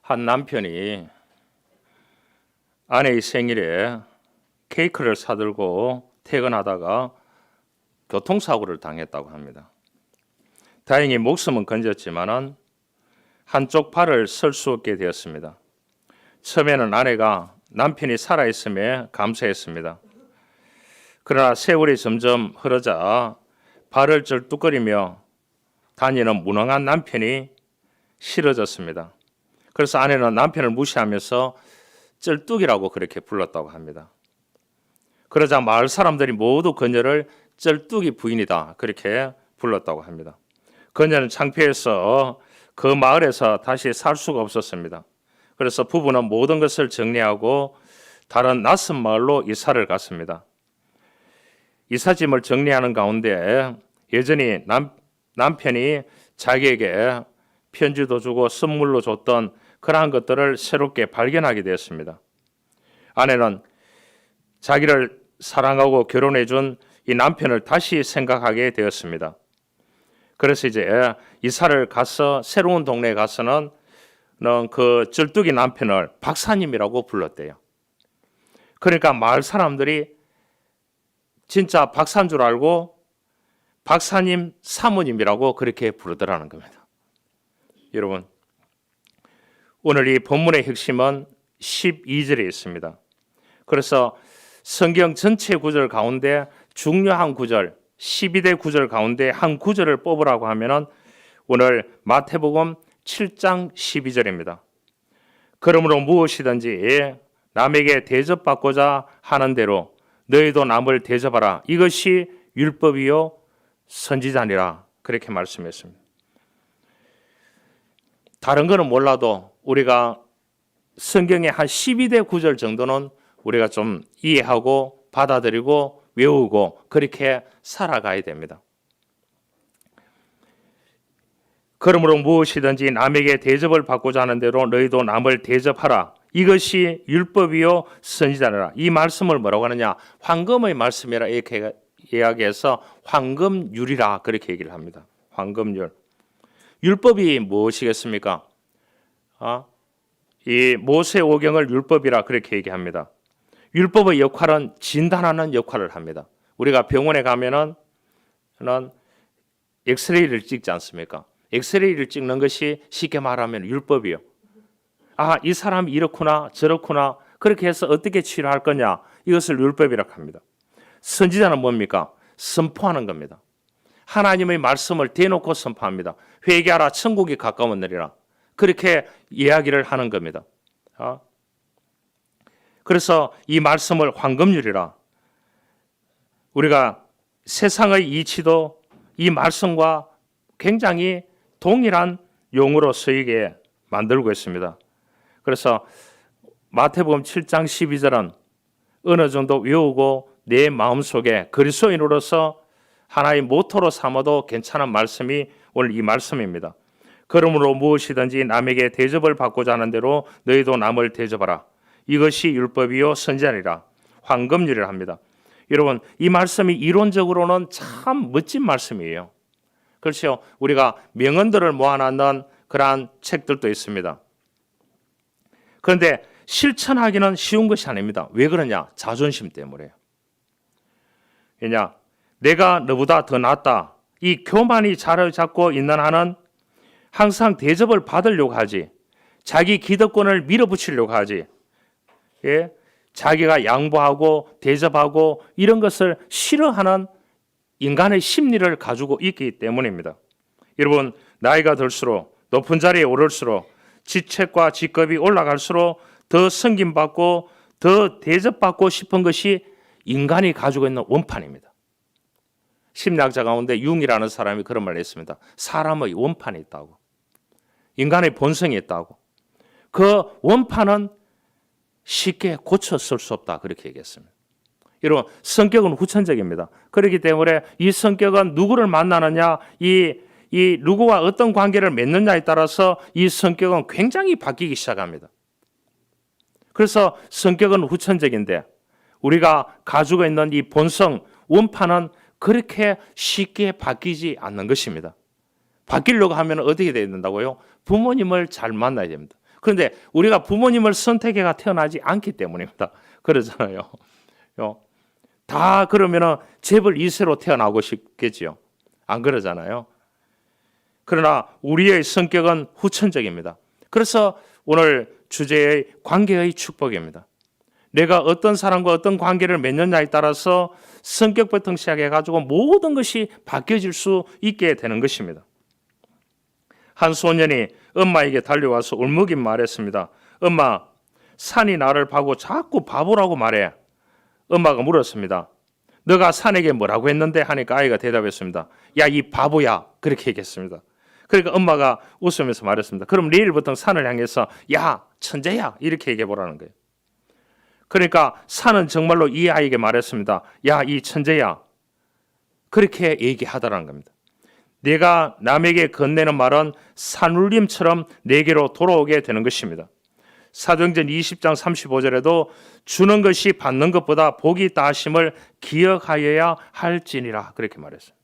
한 남편이 아내의 생일에 케이크를 사들고 퇴근하다가 교통사고를 당했다고 합니다. 다행히 목숨은 건졌지만은 한쪽 발을 쓸 수 없게 되었습니다. 처음에는 아내가 남편이 살아있음에 감사했습니다. 그러나 세월이 점점 흐르자 발을 절뚝거리며 다니는 무능한 남편이 싫어졌습니다. 그래서 아내는 남편을 무시하면서 쩔뚝이라고 그렇게 불렀다고 합니다. 그러자 마을 사람들이 모두 그녀를 쩔뚝이 부인이다 그렇게 불렀다고 합니다. 그녀는 창피해서 그 마을에서 다시 살 수가 없었습니다. 그래서 부부는 모든 것을 정리하고 다른 낯선 마을로 이사를 갔습니다. 이삿짐을 정리하는 가운데 여전히 남편이 자기에게 편지도 주고 선물로 줬던 그러한 것들을 새롭게 발견하게 되었습니다. 아내는 자기를 사랑하고 결혼해 준 이 남편을 다시 생각하게 되었습니다. 그래서 이제 이사를 가서 새로운 동네에 가서는 그 쩔뚝이 남편을 박사님이라고 불렀대요. 그러니까 마을 사람들이 진짜 박사인 줄 알고 박사님 사모님이라고 그렇게 부르더라는 겁니다. 여러분, 오늘 이 본문의 핵심은 12절에 있습니다. 그래서 성경 전체 구절 가운데 중요한 구절, 12대 구절 가운데 한 구절을 뽑으라고 하면은 오늘 마태복음 7장 12절입니다. 그러므로 무엇이든지 남에게 대접받고자 하는 대로 너희도 남을 대접하라. 이것이 율법이요 선지자니라. 그렇게 말씀했습니다. 다른 거는 몰라도 우리가 성경의 한 12대 구절 정도는 우리가 좀 이해하고 받아들이고 외우고 그렇게 살아가야 됩니다. 그러므로 무엇이든지 남에게 대접을 받고자 하는 대로 너희도 남을 대접하라. 이것이 율법이요 선지자니라. 이 말씀을 뭐라고 하느냐? 황금의 말씀이라 이렇게 이야기해서 황금율이라 그렇게 얘기를 합니다. 황금율. 율법이 무엇이겠습니까? 이 모세오경을 율법이라 그렇게 얘기합니다. 율법의 역할은 진단하는 역할을 합니다. 우리가 병원에 가면은 엑스레이를 찍지 않습니까? 엑스레이를 찍는 것이 쉽게 말하면 율법이요. 이 사람이 이렇구나 저렇구나 그렇게 해서 어떻게 치료할 거냐 이것을 율법이라고 합니다. 선지자는 뭡니까? 선포하는 겁니다. 하나님의 말씀을 대놓고 선포합니다. 회개하라 천국이 가까웠느니라 그렇게 이야기를 하는 겁니다. 그래서 이 말씀을 황금률이라 우리가 세상의 이치도 이 말씀과 굉장히 동일한 용어로 쓰이게 만들고 있습니다. 그래서 마태복음 7장 12절은 어느 정도 외우고 내 마음속에 그리스도인으로서 하나의 모토로 삼아도 괜찮은 말씀이 오늘 이 말씀입니다. 그러므로 무엇이든지 남에게 대접을 받고자 하는 대로 너희도 남을 대접하라. 이것이 율법이요 선지자니라. 황금률이라 합니다. 여러분 이 말씀이 이론적으로는 참 멋진 말씀이에요. 그렇죠. 우리가 명언들을 모아놨는 그러한 책들도 있습니다. 그런데 실천하기는 쉬운 것이 아닙니다. 왜 그러냐? 자존심 때문에요. 왜냐? 내가 너보다 더 낫다. 이 교만이 자리를 잡고 있는 한은 항상 대접을 받으려고 하지. 자기 기득권을 밀어붙이려고 하지. 예? 자기가 양보하고 대접하고 이런 것을 싫어하는 인간의 심리를 가지고 있기 때문입니다. 여러분 나이가 들수록 높은 자리에 오를수록 지책과 직급이 올라갈수록 더 섬김받고 더 대접받고 싶은 것이 인간이 가지고 있는 원판입니다. 심리학자 가운데 융이라는 사람이 그런 말을 했습니다. 사람의 원판이 있다고. 인간의 본성이 있다고. 그 원판은 쉽게 고쳤을 수 없다 그렇게 얘기했습니다. 여러분 성격은 후천적입니다. 그렇기 때문에 이 성격은 누구를 만나느냐 이 누구와 어떤 관계를 맺느냐에 따라서 이 성격은 굉장히 바뀌기 시작합니다. 그래서 성격은 후천적인데 우리가 가지고 있는 이 본성 원판은 그렇게 쉽게 바뀌지 않는 것입니다. 바뀌려고 하면 어떻게 돼야 된다고요? 부모님을 잘 만나야 됩니다. 그런데 우리가 부모님을 선택해가 태어나지 않기 때문입니다. 그러잖아요. 다 그러면은 재벌 2세로 태어나고 싶겠지요. 안 그러잖아요. 그러나 우리의 성격은 후천적입니다. 그래서 오늘 주제의 관계의 축복입니다. 내가 어떤 사람과 어떤 관계를 맺느냐에 따라서 성격부터 시작해가지고 모든 것이 바뀌어질 수 있게 되는 것입니다. 한 소년이 엄마에게 달려와서 울먹임 말했습니다. 엄마, 산이 나를 보고 자꾸 바보라고 말해. 엄마가 물었습니다. 너가 산에게 뭐라고 했는데? 하니까 아이가 대답했습니다. 야, 이 바보야. 그렇게 얘기했습니다. 그러니까 엄마가 웃으면서 말했습니다. 그럼 내일부터 산을 향해서 야, 천재야. 이렇게 얘기해 보라는 거예요. 그러니까 산은 정말로 이 아이에게 말했습니다. 야, 이 천재야. 그렇게 얘기하더라는 겁니다. 내가 남에게 건네는 말은 산울림처럼 내게로 돌아오게 되는 것입니다. 사도행전 20장 35절에도 주는 것이 받는 것보다 복이 있다 하심을 기억하여야 할지니라 그렇게 말했어요.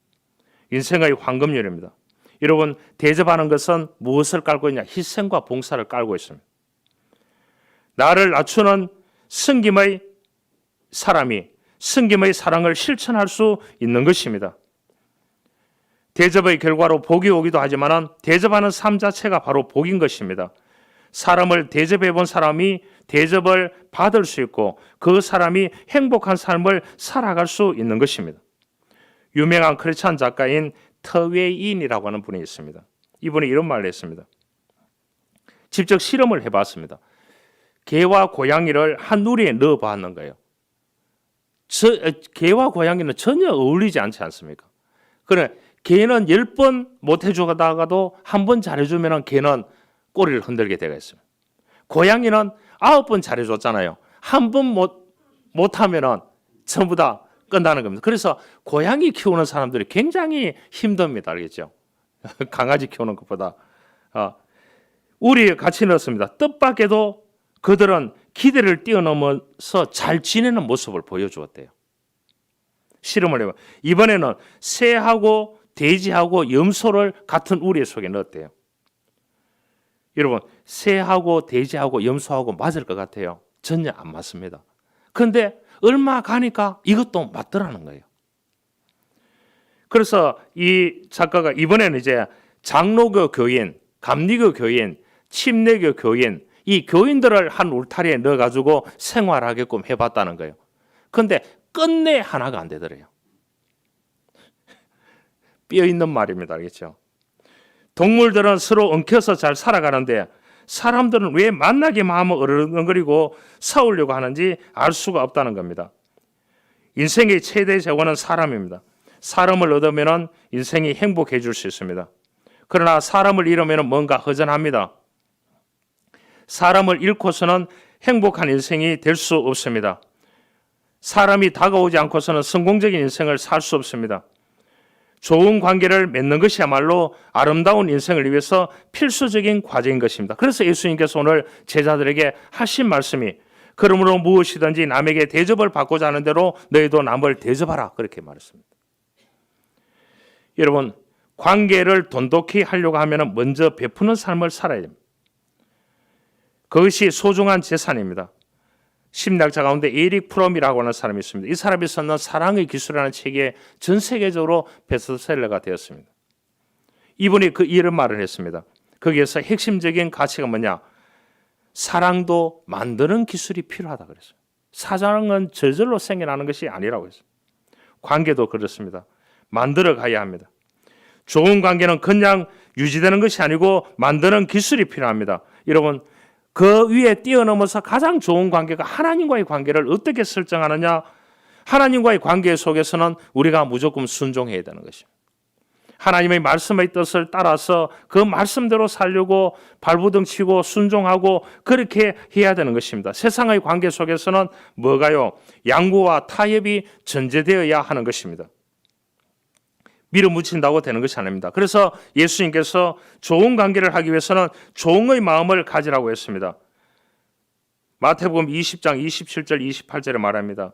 인생의 황금률입니다. 여러분, 대접하는 것은 무엇을 깔고 있냐? 희생과 봉사를 깔고 있습니다. 나를 낮추는 섬김의 사람이 섬김의 사랑을 실천할 수 있는 것입니다. 대접의 결과로 복이 오기도 하지만 대접하는 삶 자체가 바로 복인 것입니다. 사람을 대접해 본 사람이 대접을 받을 수 있고 그 사람이 행복한 삶을 살아갈 수 있는 것입니다. 유명한 크리스찬 작가인 터웨인이라고 하는 분이 있습니다. 이분이 이런 말을 했습니다. 직접 실험을 해봤습니다. 개와 고양이를 한 우리에 넣어봤는 거예요. 개와 고양이는 전혀 어울리지 않지 않습니까? 그래, 개는 10번 못 해주다가도 한 번 잘해주면 개는 꼬리를 흔들게 되어 있습니다. 고양이는 9번 잘해줬잖아요. 한 번 못하면 전부 다 끝나는 겁니다. 그래서 고양이 키우는 사람들이 굉장히 힘듭니다. 알겠죠? 강아지 키우는 것보다. 우리 같이 넣었습니다. 뜻밖에도 그들은 기대를 뛰어넘어서 잘 지내는 모습을 보여주었대요. 실험을 해봐. 이번에는 새하고 돼지하고 염소를 같은 우리 속에 넣었대요. 여러분, 새하고 돼지하고 염소하고 맞을 것 같아요? 전혀 안 맞습니다. 그런데 얼마 가니까 이것도 맞더라는 거예요. 그래서 이 작가가 이번에는 이제 장로교 교인, 감리교 교인, 침례교 교인, 이 교인들을 한 울타리에 넣어가지고 생활하게끔 해봤다는 거예요. 그런데 끝내 하나가 안 되더래요. 뼈 있는 말입니다. 알겠죠? 동물들은 서로 엉켜서 잘 살아가는데 사람들은 왜 만나게 마음을 어르렁거리고 싸우려고 하는지 알 수가 없다는 겁니다. 인생의 최대 재원은 사람입니다. 사람을 얻으면 인생이 행복해질 수 있습니다. 그러나 사람을 잃으면 뭔가 허전합니다. 사람을 잃고서는 행복한 인생이 될 수 없습니다. 사람이 다가오지 않고서는 성공적인 인생을 살 수 없습니다. 좋은 관계를 맺는 것이야말로 아름다운 인생을 위해서 필수적인 과정인 것입니다. 그래서 예수님께서 오늘 제자들에게 하신 말씀이 그러므로 무엇이든지 남에게 대접을 받고자 하는 대로 너희도 남을 대접하라 그렇게 말했습니다. 여러분, 관계를 돈독히 하려고 하면 먼저 베푸는 삶을 살아야 됩니다. 그것이 소중한 재산입니다. 심리학자 가운데 에릭 프롬이라고 하는 사람이 있습니다. 이 사람이 썼는 사랑의 기술이라는 책이 전 세계적으로 베스트셀러가 되었습니다. 이분이 이런 말을 했습니다. 거기에서 핵심적인 가치가 뭐냐? 사랑도 만드는 기술이 필요하다 그랬어요. 사랑은 저절로 생겨나는 것이 아니라고 했어요. 관계도 그렇습니다. 만들어 가야 합니다. 좋은 관계는 그냥 유지되는 것이 아니고 만드는 기술이 필요합니다. 여러분, 그 위에 뛰어넘어서 가장 좋은 관계가 하나님과의 관계를 어떻게 설정하느냐? 하나님과의 관계 속에서는 우리가 무조건 순종해야 되는 것입니다. 하나님의 말씀의 뜻을 따라서 그 말씀대로 살려고 발부둥 치고 순종하고 그렇게 해야 되는 것입니다. 세상의 관계 속에서는 뭐가요? 양보와 타협이 전제되어야 하는 것입니다. 밀어붙인다고 되는 것이 아닙니다. 그래서 예수님께서 좋은 관계를 하기 위해서는 종의 마음을 가지라고 했습니다. 마태복음 20장 27절 28절에 말합니다.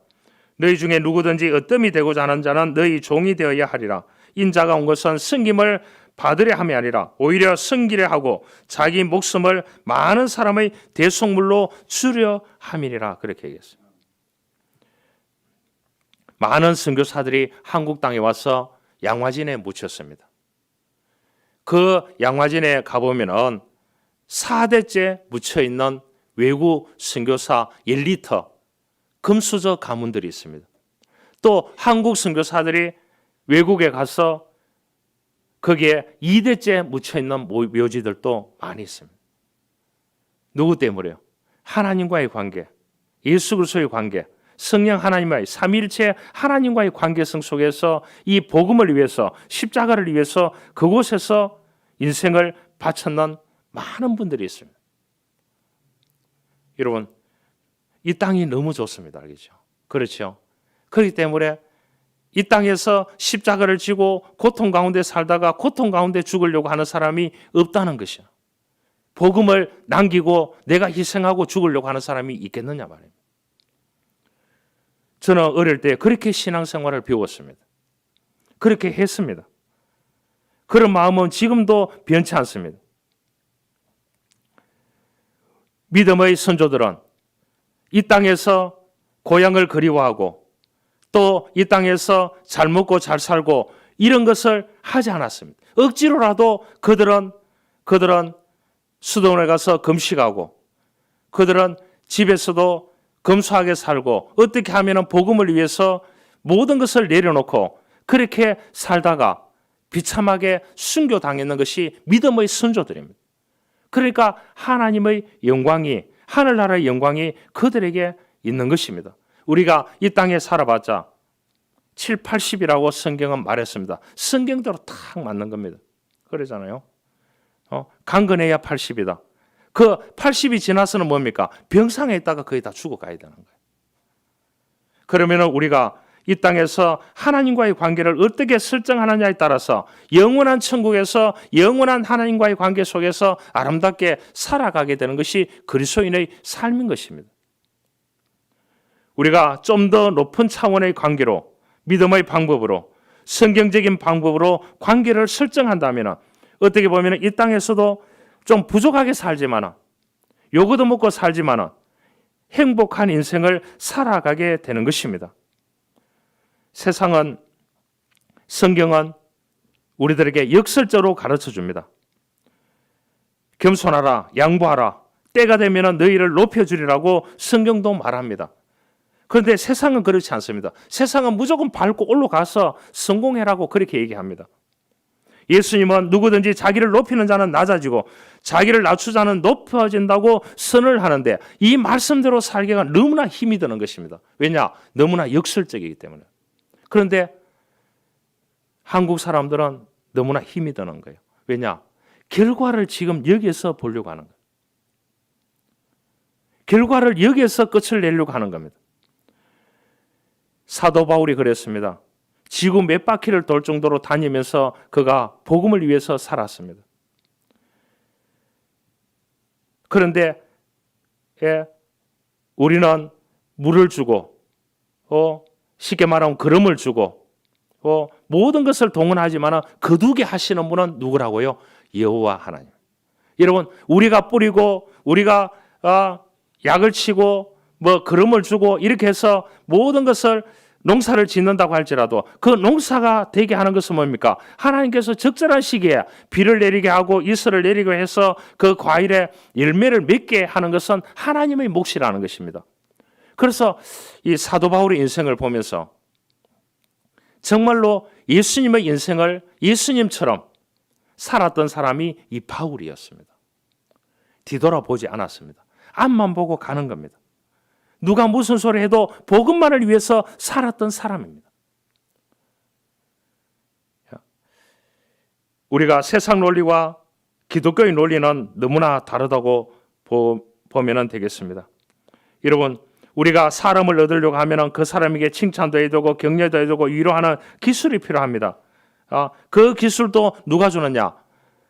너희 중에 누구든지 어뜸이 되고자 하는 자는 너희 종이 되어야 하리라. 인자가 온 것은 승김을 받으려 함이 아니라 오히려 섬기려 하고 자기 목숨을 많은 사람의 대속물로 주려 함이니라 그렇게 얘기했어요. 많은 선교사들이 한국 땅에 와서 양화진에 묻혔습니다. 그 양화진에 가보면은 4대째 묻혀있는 외국 선교사 1리터 금수저 가문들이 있습니다. 또 한국 선교사들이 외국에 가서 거기에 2대째 묻혀있는 묘지들도 많이 있습니다. 누구 때문에요? 하나님과의 관계, 예수 그리스도의 관계, 성령 하나님과의 삼위일체 하나님과의 관계성 속에서 이 복음을 위해서, 십자가를 위해서 그곳에서 인생을 바쳤는 많은 분들이 있습니다. 여러분, 이 땅이 너무 좋습니다. 알겠죠? 그렇죠? 그렇기 때문에 이 땅에서 십자가를 지고 고통 가운데 살다가 고통 가운데 죽으려고 하는 사람이 없다는 것이야. 복음을 남기고 내가 희생하고 죽으려고 하는 사람이 있겠느냐 말입니다. 저는 어릴 때 그렇게 신앙생활을 배웠습니다. 그렇게 했습니다. 그런 마음은 지금도 변치 않습니다. 믿음의 선조들은 이 땅에서 고향을 그리워하고 또 이 땅에서 잘 먹고 잘 살고 이런 것을 하지 않았습니다. 억지로라도 그들은 수도원에 가서 금식하고 그들은 집에서도 검소하게 살고 어떻게 하면 복음을 위해서 모든 것을 내려놓고 그렇게 살다가 비참하게 순교당했는 것이 믿음의 선조들입니다. 그러니까 하나님의 영광이, 하늘나라의 영광이 그들에게 있는 것입니다. 우리가 이 땅에 살아봤자 7, 80이라고 성경은 말했습니다. 성경대로 딱 맞는 겁니다. 그러잖아요. 강건해야 80이다. 그 80이 지나서는 뭡니까? 병상에 있다가 거의 다 죽어가야 되는 거예요. 그러면 우리가 이 땅에서 하나님과의 관계를 어떻게 설정하느냐에 따라서 영원한 천국에서 영원한 하나님과의 관계 속에서 아름답게 살아가게 되는 것이 그리스도인의 삶인 것입니다. 우리가 좀 더 높은 차원의 관계로 믿음의 방법으로 성경적인 방법으로 관계를 설정한다면 어떻게 보면 이 땅에서도 좀 부족하게 살지만 요거도 먹고 살지만 행복한 인생을 살아가게 되는 것입니다. 세상은, 성경은 우리들에게 역설적으로 가르쳐 줍니다. 겸손하라, 양보하라, 때가 되면 너희를 높여주리라고 성경도 말합니다. 그런데 세상은 그렇지 않습니다. 세상은 무조건 밟고 올라가서 성공해라고 그렇게 얘기합니다. 예수님은 누구든지 자기를 높이는 자는 낮아지고 자기를 낮추자는 높아진다고 선을 하는데 이 말씀대로 살기가 너무나 힘이 드는 것입니다. 왜냐? 너무나 역설적이기 때문에. 그런데 한국 사람들은 너무나 힘이 드는 거예요. 왜냐? 결과를 지금 여기에서 보려고 하는 거예요. 결과를 여기에서 끝을 내려고 하는 겁니다. 사도 바울이 그랬습니다. 지구 몇 바퀴를 돌 정도로 다니면서 그가 복음을 위해서 살았습니다. 그런데 우리는 물을 주고 쉽게 말하면 기름을 주고 모든 것을 동원하지만 거두게 하시는 분은 누구라고요? 여호와 하나님. 여러분, 우리가 뿌리고 우리가 약을 치고 기름을 주고 이렇게 해서 모든 것을 농사를 짓는다고 할지라도 그 농사가 되게 하는 것은 뭡니까? 하나님께서 적절한 시기에 비를 내리게 하고 이슬을 내리게 해서 그 과일에 열매를 맺게 하는 것은 하나님의 몫이라는 것입니다. 그래서 이 사도 바울의 인생을 보면서 정말로 예수님의 인생을 예수님처럼 살았던 사람이 이 바울이었습니다. 뒤돌아보지 않았습니다. 앞만 보고 가는 겁니다. 누가 무슨 소리 해도 복음만을 위해서 살았던 사람입니다. 우리가 세상 논리와 기독교의 논리는 너무나 다르다고 보면 되겠습니다. 여러분, 우리가 사람을 얻으려고 하면 그 사람에게 칭찬도 해야 되고 격려도 해야 되고 위로하는 기술이 필요합니다. 그 기술도 누가 주느냐?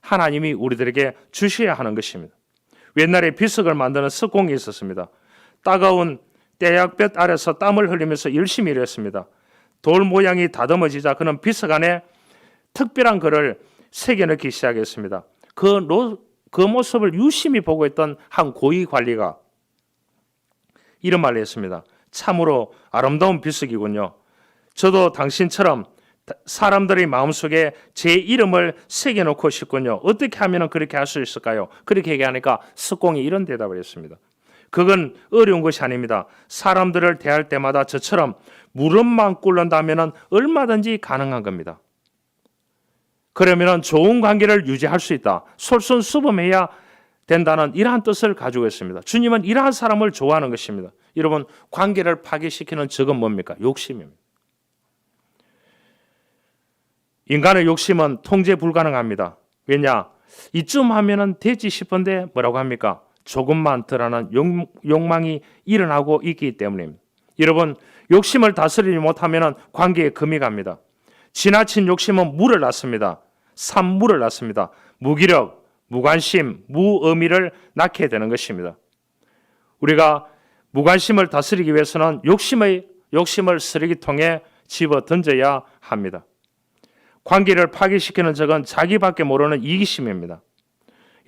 하나님이 우리들에게 주셔야 하는 것입니다. 옛날에 비석을 만드는 석공이 있었습니다. 따가운 떼약볕 아래서 땀을 흘리면서 열심히 일했습니다. 돌 모양이 다듬어지자 그는 비석 안에 특별한 글을 새겨넣기 시작했습니다. 그 모습을 유심히 보고 있던 한 고위 관리가 이런 말을 했습니다. 참으로 아름다운 비석이군요. 저도 당신처럼 사람들의 마음속에 제 이름을 새겨놓고 싶군요. 어떻게 하면 그렇게 할 수 있을까요? 그렇게 얘기하니까 석공이 이런 대답을 했습니다. 그건 어려운 것이 아닙니다. 사람들을 대할 때마다 저처럼 무릎만 꿇는다면 얼마든지 가능한 겁니다. 그러면 좋은 관계를 유지할 수 있다. 솔선수범해야 된다는 이러한 뜻을 가지고 있습니다. 주님은 이러한 사람을 좋아하는 것입니다. 여러분, 관계를 파괴시키는 적은 뭡니까? 욕심입니다. 인간의 욕심은 통제 불가능합니다. 왜냐? 이쯤 하면은 되지 싶은데 뭐라고 합니까? 조금만 덜하는 욕망이 일어나고 있기 때문입니다. 여러분, 욕심을 다스리지 못하면 관계에 금이 갑니다. 지나친 욕심은 물을 낳습니다. 산물을 낳습니다. 무기력, 무관심, 무의미를 낳게 되는 것입니다. 우리가 무관심을 다스리기 위해서는 욕심을 쓰레기통에 집어 던져야 합니다. 관계를 파괴시키는 적은 자기밖에 모르는 이기심입니다.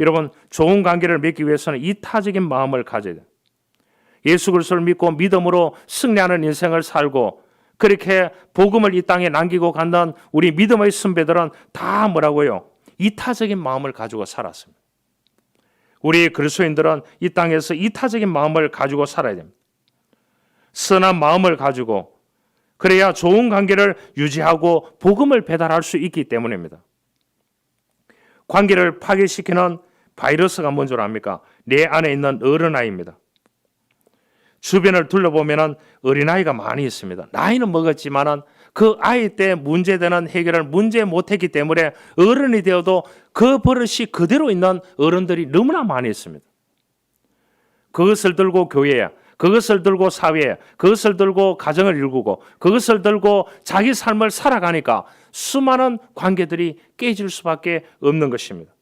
여러분, 좋은 관계를 맺기 위해서는 이타적인 마음을 가져야 돼요. 예수 그리스도를 믿고 믿음으로 승리하는 인생을 살고 그렇게 복음을 이 땅에 남기고 간다는 우리 믿음의 선배들은 다 뭐라고요? 이타적인 마음을 가지고 살았습니다. 우리 그리스도인들은 이 땅에서 이타적인 마음을 가지고 살아야 됩니다. 선한 마음을 가지고 그래야 좋은 관계를 유지하고 복음을 배달할 수 있기 때문입니다. 관계를 파괴시키는 바이러스가 뭔 줄 압니까? 내 안에 있는 어린아이입니다. 주변을 둘러보면 어린아이가 많이 있습니다. 나이는 먹었지만 그 아이 때 문제되는 해결을 문제 못했기 때문에 어른이 되어도 그 버릇이 그대로 있는 어른들이 너무나 많이 있습니다. 그것을 들고 교회에, 그것을 들고 사회에, 그것을 들고 가정을 일구고 그것을 들고 자기 삶을 살아가니까 수많은 관계들이 깨질 수밖에 없는 것입니다.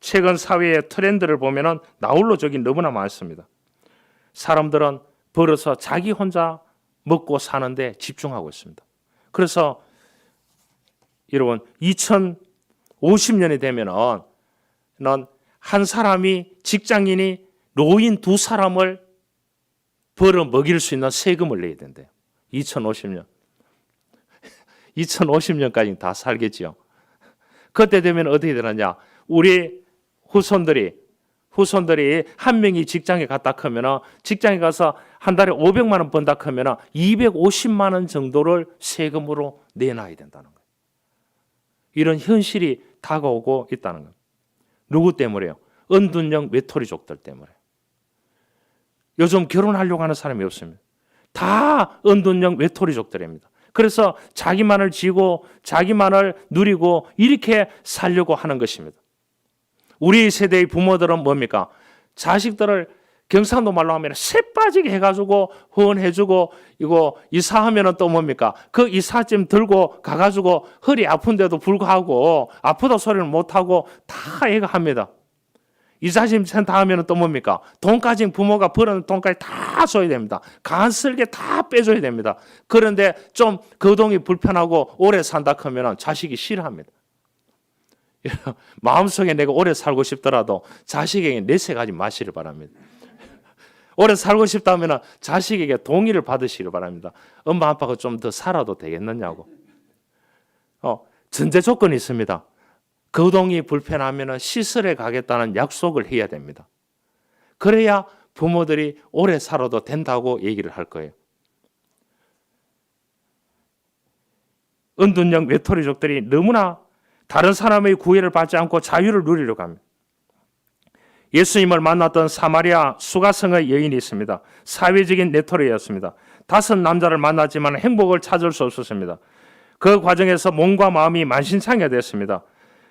최근 사회의 트렌드를 보면 나홀로족이 너무나 많습니다. 사람들은 벌어서 자기 혼자 먹고 사는데 집중하고 있습니다. 그래서 여러분 2050년이 되면은 한 사람이 직장인이 노인 2사람을 벌어 먹일 수 있는 세금을 내야 된대요. 2050년. 2050년까지 다 살겠지요. 그때 되면 어떻게 되느냐? 우리 후손들이 한 명이 직장에 갔다 하면 직장에 가서 한 달에 500만 원 번다 하면 250만 원 정도를 세금으로 내놔야 된다는 거예요. 이런 현실이 다가오고 있다는 거예요. 누구 때문에요? 은둔형 외톨이족들 때문에. 요즘 결혼하려고 하는 사람이 없습니다. 다 은둔형 외톨이족들입니다. 그래서 자기만을 지고 자기만을 누리고 이렇게 살려고 하는 것입니다. 우리 세대의 부모들은 뭡니까? 자식들을 경상도 말로 하면 새 빠지게 해가지고 후원해주고 이거 이사하면 또 뭡니까? 그 이삿짐 들고 가가지고 허리 아픈데도 불구하고 아프다 소리를 못하고 다 애가 합니다. 이삿짐 센터 하면 또 뭡니까? 돈까지 부모가 벌어놓은 돈까지 다 줘야 됩니다. 간쓸게 다 빼줘야 됩니다. 그런데 좀 거동이 불편하고 오래 산다 하면 자식이 싫어합니다. 마음속에 내가 오래 살고 싶더라도 자식에게 내색하지 마시길 바랍니다. 오래 살고 싶다면 자식에게 동의를 받으시길 바랍니다. 엄마 아빠가 좀 더 살아도 되겠느냐고. 전제 조건이 있습니다. 거동이 불편하면 시설에 가겠다는 약속을 해야 됩니다. 그래야 부모들이 오래 살아도 된다고 얘기를 할 거예요. 은둔형 외톨이족들이 너무나 다른 사람의 구애를 받지 않고 자유를 누리려고 합니다. 예수님을 만났던 사마리아 수가성의 여인이 있습니다. 사회적인 네트워크였습니다. 5 남자를 만났지만 행복을 찾을 수 없었습니다. 그 과정에서 몸과 마음이 만신창이가 됐습니다.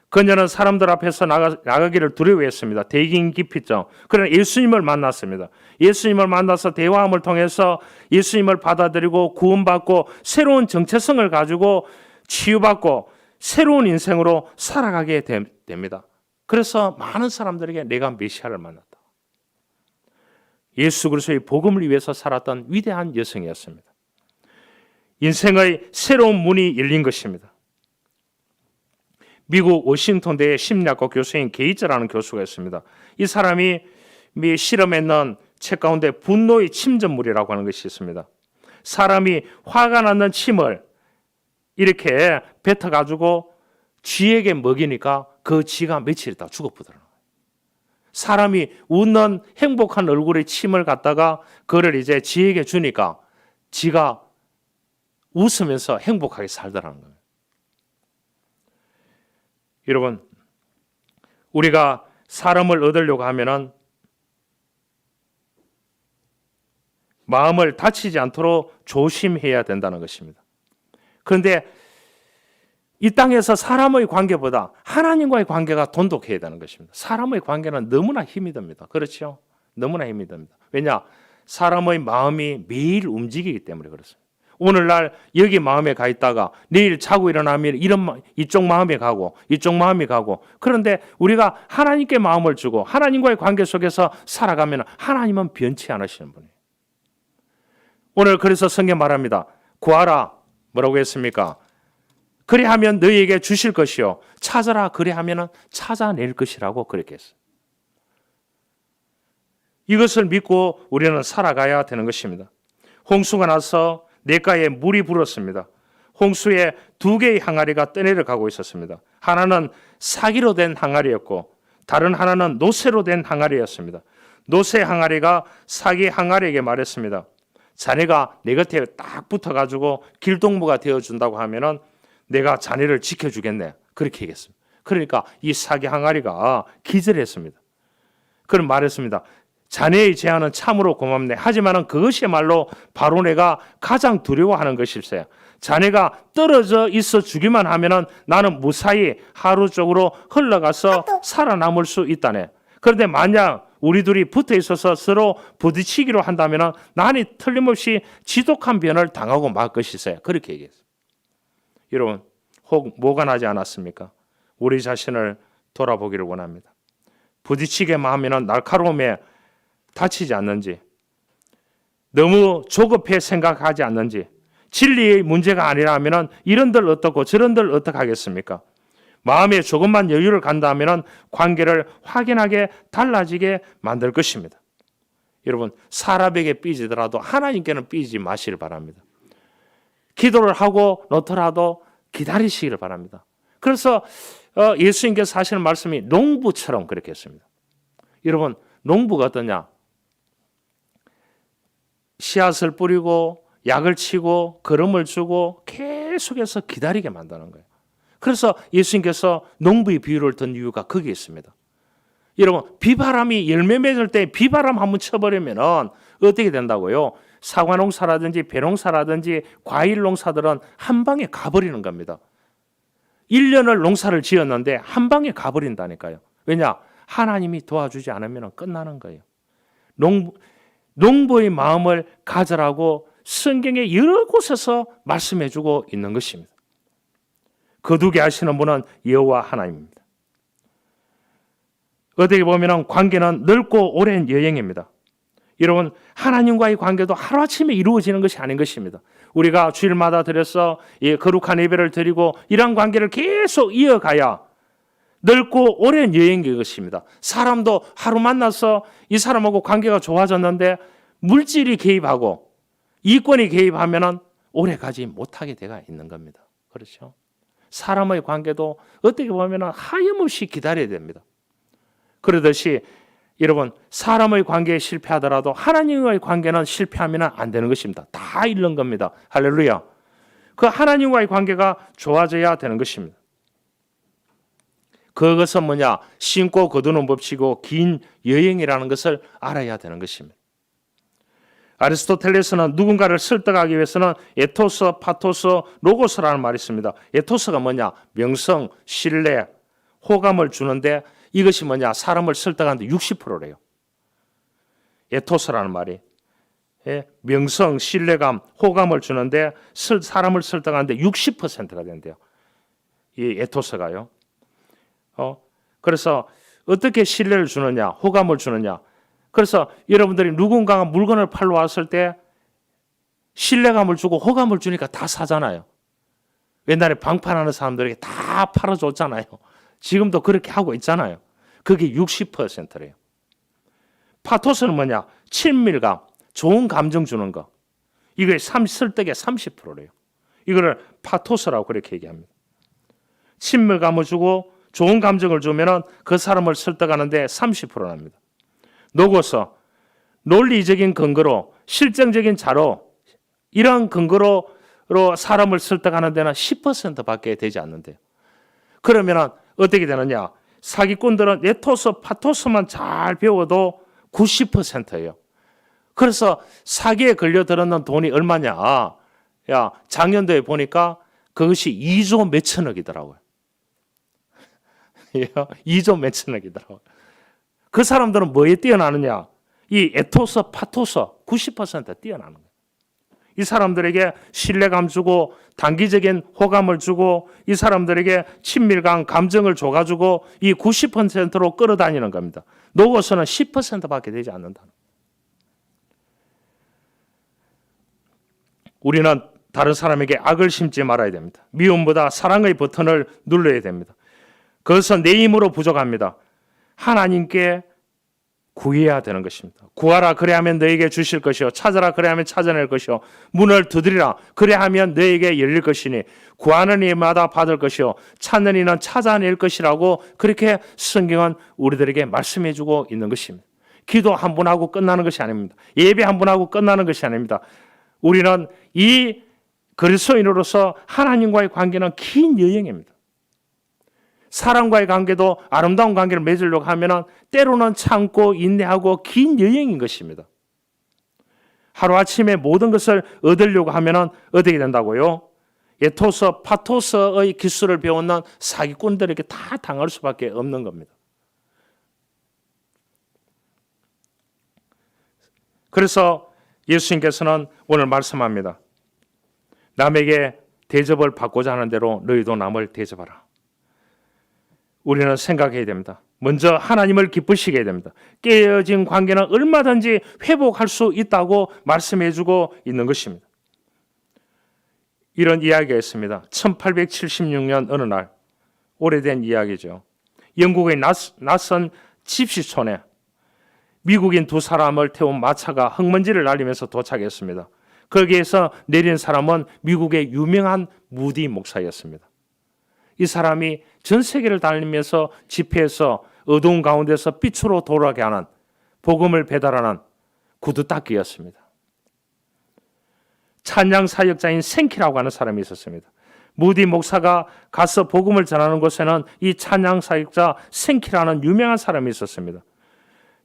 그녀는 사람들 앞에서 나가기를 두려워했습니다. 대인기피증. 그러나 예수님을 만났습니다. 예수님을 만나서 대화함을 통해서 예수님을 받아들이고 구원받고 새로운 정체성을 가지고 치유받고 새로운 인생으로 살아가게 됩니다. 그래서 많은 사람들에게 내가 메시아를 만났다. 예수 그리스도의 복음을 위해서 살았던 위대한 여성이었습니다. 인생의 새로운 문이 열린 것입니다. 미국 워싱턴대의 심리학과 교수인 게이츠라는 교수가 있습니다. 이 사람이 실험했는 책 가운데 분노의 침전물이라고 하는 것이 있습니다. 사람이 화가 나는 침을 이렇게 뱉어가지고 쥐에게 먹이니까 그 쥐가 며칠 있다가 죽어버리더라고요. 사람이 웃는 행복한 얼굴에 침을 갖다가 그를 이제 쥐에게 주니까 쥐가 웃으면서 행복하게 살더라는 거예요. 여러분, 우리가 사람을 얻으려고 하면은 마음을 다치지 않도록 조심해야 된다는 것입니다. 그런데 이 땅에서 사람의 관계보다 하나님과의 관계가 돈독해야 되는 것입니다. 사람의 관계는 너무나 힘이 듭니다. 그렇죠? 너무나 힘이 듭니다. 왜냐? 사람의 마음이 매일 움직이기 때문에 그렇습니다. 오늘날 여기 마음에 가 있다가 내일 자고 일어나면 이쪽 마음에 가고 이쪽 마음이 가고, 그런데 우리가 하나님께 마음을 주고 하나님과의 관계 속에서 살아가면 하나님은 변치 않으시는 분이에요. 오늘 그래서 성경 말합니다. 구하라. 뭐라고 했습니까? 그리하면 너희에게 주실 것이요 찾아라. 그리하면 찾아낼 것이라고 그렇게 했어요. 이것을 믿고 우리는 살아가야 되는 것입니다. 홍수가 나서 냇가에 물이 불었습니다. 홍수에 2개의 항아리가 떠내려가고 있었습니다. 하나는 사기로 된 항아리였고 다른 하나는 노새로 된 항아리였습니다. 노새 항아리가 사기 항아리에게 말했습니다. 자네가 내 곁에 딱 붙어가지고 길동무가 되어준다고 하면은 내가 자네를 지켜주겠네. 그렇게 얘기했습니다. 그러니까 이 사기 항아리가 기절했습니다. 그럼 말했습니다. 자네의 제안은 참으로 고맙네. 하지만 그것이야말로 바로 내가 가장 두려워하는 것일세. 자네가 떨어져 있어 주기만 하면은 나는 무사히 하루 쪽으로 흘러가서 살아남을 수 있다네. 그런데 만약 우리 둘이 붙어 있어서 서로 부딪히기로 한다면 나는 틀림없이 지독한 변을 당하고 말 것이세. 그렇게 얘기했어요. 여러분, 혹 뭐가 나지 않았습니까? 우리 자신을 돌아보기를 원합니다. 부딪히게만 하면 날카로움에 다치지 않는지, 너무 조급해 생각하지 않는지, 진리의 문제가 아니라면 이런들 어떻고 저런들 어떡하겠습니까? 마음에 조금만 여유를 간다면 관계를 확연하게 달라지게 만들 것입니다. 여러분, 사람에게 삐지더라도 하나님께는 삐지지 마시길 바랍니다. 기도를 하고 놓더라도 기다리시기를 바랍니다. 그래서 예수님께서 하시는 말씀이 농부처럼 그렇게 했습니다. 여러분, 농부가 어떠냐? 씨앗을 뿌리고 약을 치고 거름을 주고 계속해서 기다리게 만드는 거예요. 그래서 예수님께서 농부의 비유를 든 이유가 거기에 있습니다. 여러분, 비바람이 열매 맺을 때 비바람 한번 쳐버리면 어떻게 된다고요? 사과 농사라든지 배 농사라든지 과일 농사들은 한 방에 가버리는 겁니다. 1년을 농사를 지었는데 한 방에 가버린다니까요. 왜냐? 하나님이 도와주지 않으면 끝나는 거예요. 농부의 마음을 가져라고 성경의 여러 곳에서 말씀해주고 있는 것입니다. 거두게 하시는 분은 여호와 하나님입니다. 어떻게 보면 관계는 넓고 오랜 여행입니다. 여러분, 하나님과의 관계도 하루아침에 이루어지는 것이 아닌 것입니다. 우리가 주일마다 드려서 거룩한 예배를 드리고 이런 관계를 계속 이어가야 넓고 오랜 여행인 것입니다. 사람도 하루 만나서 이 사람하고 관계가 좋아졌는데 물질이 개입하고 이권이 개입하면 오래 가지 못하게 되어 있는 겁니다. 그렇죠? 사람의 관계도 어떻게 보면 하염없이 기다려야 됩니다. 그러듯이 여러분, 사람의 관계에 실패하더라도 하나님과의 관계는 실패하면 안 되는 것입니다. 다 잃는 겁니다. 할렐루야. 그 하나님과의 관계가 좋아져야 되는 것입니다. 그것은 뭐냐? 심고 거두는 법칙이고 긴 여행이라는 것을 알아야 되는 것입니다. 아리스토텔레스는 누군가를 설득하기 위해서는 에토스, 파토스, 로고스라는 말이 있습니다. 에토스가 뭐냐? 명성, 신뢰, 호감을 주는데 이것이 뭐냐? 사람을 설득하는데 60%래요. 에토스라는 말이. 명성, 신뢰감, 호감을 주는데 사람을 설득하는데 60%가 된대요. 이 에토스가요. 그래서 어떻게 신뢰를 주느냐? 호감을 주느냐? 그래서 여러분들이 누군가가 물건을 팔러 왔을 때 신뢰감을 주고 호감을 주니까 다 사잖아요. 옛날에 방판하는 사람들에게 다 팔아줬잖아요. 지금도 그렇게 하고 있잖아요. 그게 60%래요. 파토스는 뭐냐? 친밀감, 좋은 감정 주는 거. 이게 설득의 30%래요. 이거를 파토스라고 그렇게 얘기합니다. 친밀감을 주고 좋은 감정을 주면은 그 사람을 설득하는데 30%납니다. 로고스, 논리적인 근거로, 실증적인 자료, 이런 근거로 사람을 설득하는 데는 10%밖에 되지 않는데요. 그러면 어떻게 되느냐? 사기꾼들은 에토스, 파토스만 잘 배워도 90%예요. 그래서 사기에 걸려들었는 돈이 얼마냐? 야, 작년도에 보니까 그것이 2조 몇천억이더라고요. 2조 몇천억이더라고요. 그 사람들은 뭐에 뛰어나느냐? 이 에토스, 파토스 90% 뛰어나는 거예요. 이 사람들에게 신뢰감 주고 단기적인 호감을 주고 이 사람들에게 친밀감, 감정을 줘가지고 이 90%로 끌어다니는 겁니다. 로고스는 10%밖에 되지 않는다. 우리는 다른 사람에게 악을 심지 말아야 됩니다. 미움보다 사랑의 버튼을 눌러야 됩니다. 그것은 내 힘으로 부족합니다. 하나님께 구해야 되는 것입니다. 구하라 그래야면 너에게 주실 것이요 찾아라 그래야면 찾아낼 것이요 문을 두드리라 그래야면 너에게 열릴 것이니 구하는 이마다 받을 것이요 찾는 이는 찾아낼 것이라고 그렇게 성경은 우리들에게 말씀해 주고 있는 것입니다. 기도 한 번 하고 끝나는 것이 아닙니다. 예배 한 번 하고 끝나는 것이 아닙니다. 우리는 이 그리스도인으로서 하나님과의 관계는 긴 여행입니다. 사람과의 관계도 아름다운 관계를 맺으려고 하면 때로는 참고 인내하고 긴 여행인 것입니다. 하루아침에 모든 것을 얻으려고 하면 어떻게 된다고요? 에토스, 파토스의 기술을 배우는 사기꾼들에게 다 당할 수밖에 없는 겁니다. 그래서 예수님께서는 오늘 말씀합니다. 남에게 대접을 받고자 하는 대로 너희도 남을 대접하라. 우리는 생각해야 됩니다. 먼저 하나님을 기쁘시게 해야 됩니다. 깨어진 관계는 얼마든지 회복할 수 있다고 말씀해주고 있는 것입니다. 이런 이야기가 있습니다. 1876년 어느 날, 오래된 이야기죠. 영국의 낯선 집시촌에 미국인 두 사람을 태운 마차가 흙먼지를 날리면서 도착했습니다. 거기에서 내린 사람은 미국의 유명한 무디 목사였습니다. 이 사람이 전 세계를 달리면서 집회에서 어두운 가운데서 빛으로 돌아가게 하는 복음을 배달하는 구두닦이였습니다. 찬양 사역자인 생키라고 하는 사람이 있었습니다. 무디 목사가 가서 복음을 전하는 곳에는 이 찬양 사역자 생키라는 유명한 사람이 있었습니다.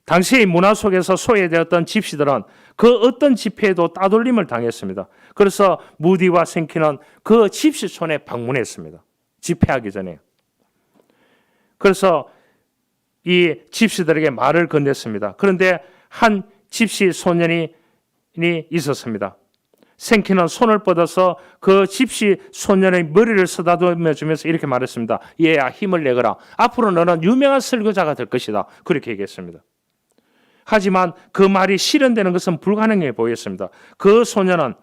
당시의 문화 속에서 소외되었던 집시들은 그 어떤 집회에도 따돌림을 당했습니다. 그래서 무디와 생키는 그 집시촌에 방문했습니다. 집회하기 전에. 그래서 이 집시들에게 말을 건넸습니다. 그런데 한 집시 소년이 있었습니다. 생키는 손을 뻗어서 그 집시 소년의 머리를 쓰다듬어 주면서 이렇게 말했습니다. 얘야 힘을 내거라. 앞으로 너는 유명한 설교자가 될 것이다. 그렇게 얘기했습니다. 하지만 그 말이 실현되는 것은 불가능해 보였습니다. 그 소년은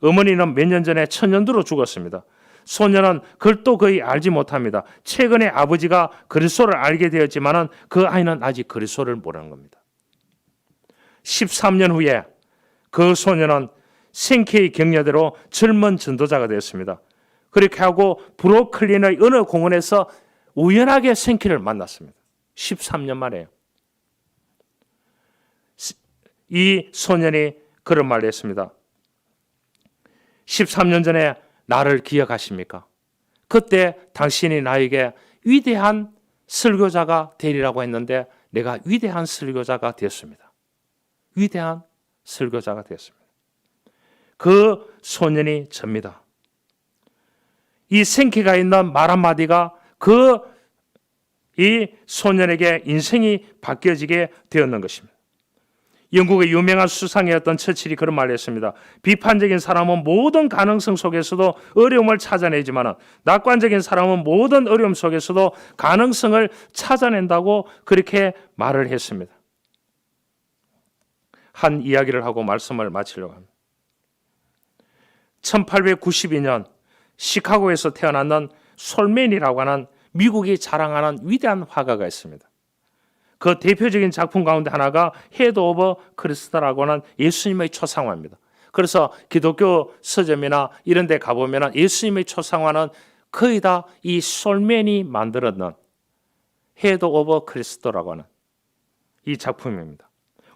어머니는 몇 년 전에 천연두로 죽었습니다. 소년은 글도 거의 알지 못합니다. 최근에 아버지가 그리스도를 알게 되었지만 그 아이는 아직 그리스도를 모르는 겁니다. 13년 후에 그 소년은 생키의 격려대로 젊은 전도자가 되었습니다. 그렇게 하고 브루클린의 어느 공원에서 우연하게 생키를 만났습니다. 13년 만에요. 이 소년이 그런 말을 했습니다. 13년 전에 나를 기억하십니까? 그때 당신이 나에게 위대한 설교자가 되리라고 했는데 내가 위대한 설교자가 되었습니다. 위대한 설교자가 되었습니다. 그 소년이 접니다. 이 생기가 있는 말 한마디가 이 소년에게 인생이 바뀌어지게 되었는 것입니다. 영국의 유명한 수상이었던 처칠이 그런 말을 했습니다. 비판적인 사람은 모든 가능성 속에서도 어려움을 찾아내지만 낙관적인 사람은 모든 어려움 속에서도 가능성을 찾아낸다고 그렇게 말을 했습니다. 한 이야기를 하고 말씀을 마치려고 합니다. 1892년 시카고에서 태어났는 솔맨이라고 하는 미국이 자랑하는 위대한 화가가 있습니다. 그 대표적인 작품 가운데 하나가 헤드 오브 크리스트라고 하는 예수님의 초상화입니다. 그래서 기독교 서점이나 이런 데 가보면 예수님의 초상화는 거의 다 이 솔맨이 만들었는 헤드 오브 크리스트라고 하는 이 작품입니다.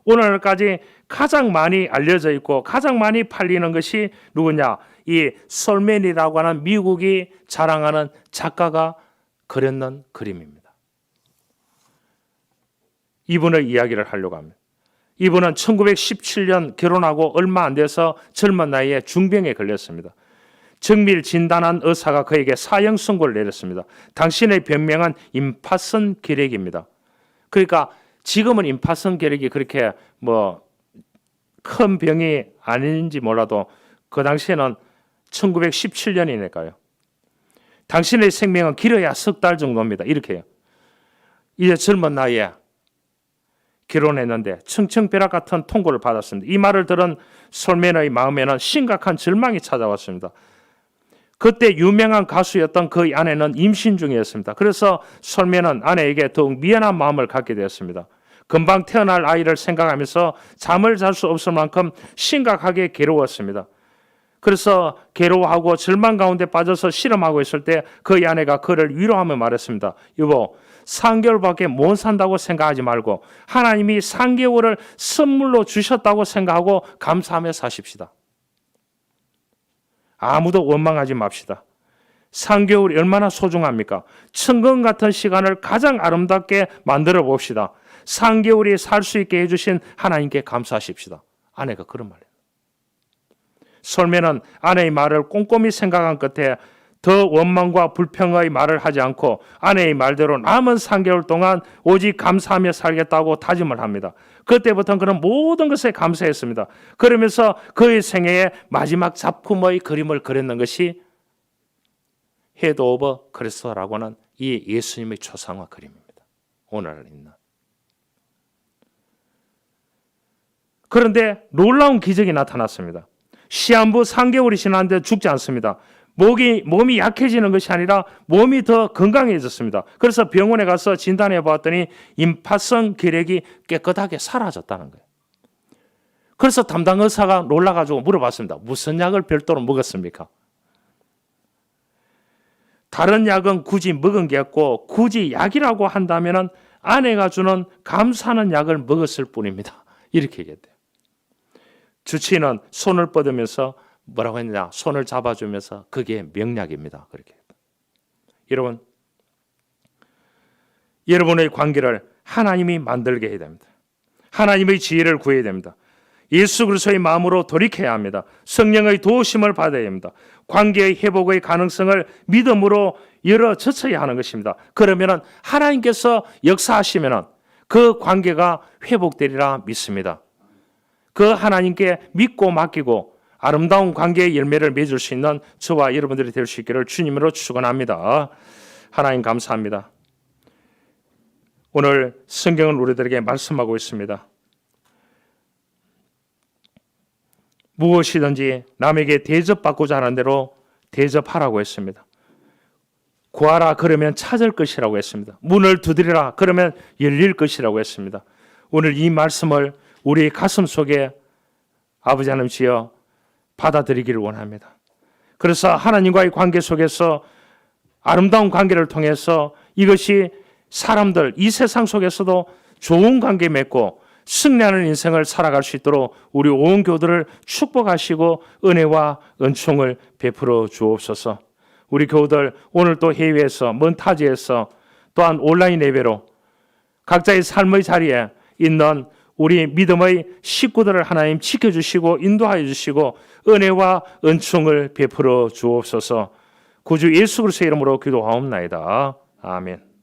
오늘까지 가장 많이 알려져 있고 가장 많이 팔리는 것이 누구냐? 이 솔맨이라고 하는 미국이 자랑하는 작가가 그렸는 그림입니다. 이분의 이야기를 하려고 합니다. 이분은 1917년 결혼하고 얼마 안 돼서 젊은 나이에 중병에 걸렸습니다. 정밀 진단한 의사가 그에게 사형 선고를 내렸습니다. 당신의 병명은 임파선 결핵입니다. 그러니까 지금은 임파선 결핵이 그렇게 큰 병이 아닌지 몰라도 그 당시에는 1917년이니까요. 당신의 생명은 길어야 석 달 정도입니다. 이렇게 해요. 이제 젊은 나이에 결혼했는데 청천벽력 같은 통고를 받았습니다. 이 말을 들은 솔맨의 마음에는 심각한 절망이 찾아왔습니다. 그때 유명한 가수였던 그 아내는 임신 중이었습니다. 그래서 솔맨은 아내에게 더욱 미안한 마음을 갖게 되었습니다. 금방 태어날 아이를 생각하면서 잠을 잘 수 없을 만큼 심각하게 괴로웠습니다. 그래서 괴로워하고 절망 가운데 빠져서 실험하고 있을 때 그 아내가 그를 위로하며 말했습니다. 여보, 3개월밖에 못 산다고 생각하지 말고 하나님이 3개월을 선물로 주셨다고 생각하고 감사하며 사십시다. 아무도 원망하지 맙시다. 3개월이 얼마나 소중합니까? 천금 같은 시간을 가장 아름답게 만들어 봅시다. 3개월이 살 수 있게 해주신 하나님께 감사하십시다. 아내가 그런 말이에요. 솔맨은 아내의 말을 꼼꼼히 생각한 끝에 더 원망과 불평의 말을 하지 않고 아내의 말대로 남은 3개월 동안 오직 감사하며 살겠다고 다짐을 합니다. 그때부터는 그는 모든 것에 감사했습니다. 그러면서 그의 생애의 마지막 작품의 그림을 그렸는 것이 헤드 오브 크리스트라고 하는 이 예수님의 초상화 그림입니다. 오늘 있는. 그런데 놀라운 기적이 나타났습니다. 시한부 3개월이 지났는데 죽지 않습니다. 몸이 약해지는 것이 아니라 몸이 더 건강해졌습니다. 그래서 병원에 가서 진단해 보았더니 임파선 결핵이 깨끗하게 사라졌다는 거예요. 그래서 담당 의사가 놀라가지고 물어봤습니다. 무슨 약을 별도로 먹었습니까? 다른 약은 굳이 먹은 게 없고 굳이 약이라고 한다면 아내가 주는 감사하는 약을 먹었을 뿐입니다. 이렇게 얘기했대요. 주치의는 손을 뻗으면서 뭐라고 했느냐? 손을 잡아주면서 그게 명약입니다. 그렇게. 여러분, 여러분의 관계를 하나님이 만들게 해야 됩니다. 하나님의 지혜를 구해야 됩니다. 예수 그리스도의 마음으로 돌이켜야 합니다. 성령의 도우심을 받아야 합니다. 관계의 회복의 가능성을 믿음으로 열어젖혀야 하는 것입니다. 그러면 하나님께서 역사하시면 그 관계가 회복되리라 믿습니다. 그 하나님께 믿고 맡기고 아름다운 관계의 열매를 맺을 수 있는 저와 여러분들이 될 수 있기를 주님으로 축원합니다. 하나님 감사합니다. 오늘 성경은 우리들에게 말씀하고 있습니다. 무엇이든지 남에게 대접받고자 하는 대로 대접하라고 했습니다. 구하라 그러면 찾을 것이라고 했습니다. 문을 두드리라 그러면 열릴 것이라고 했습니다. 오늘 이 말씀을 우리 가슴 속에 아버지 하나님 주여 받아들이기를 원합니다. 그래서 하나님과의 관계 속에서 아름다운 관계를 통해서 이것이 사람들 이 세상 속에서도 좋은 관계 맺고 승리하는 인생을 살아갈 수 있도록 우리 온 교우들을 축복하시고 은혜와 은총을 베풀어 주옵소서. 우리 교우들 오늘 또 해외에서 먼 타지에서 또한 온라인 예배로 각자의 삶의 자리에 있는 우리 믿음의 식구들을 하나님 지켜주시고 인도하여 주시고 은혜와 은총을 베풀어 주옵소서. 구주 예수 그리스도의 이름으로 기도하옵나이다. 아멘.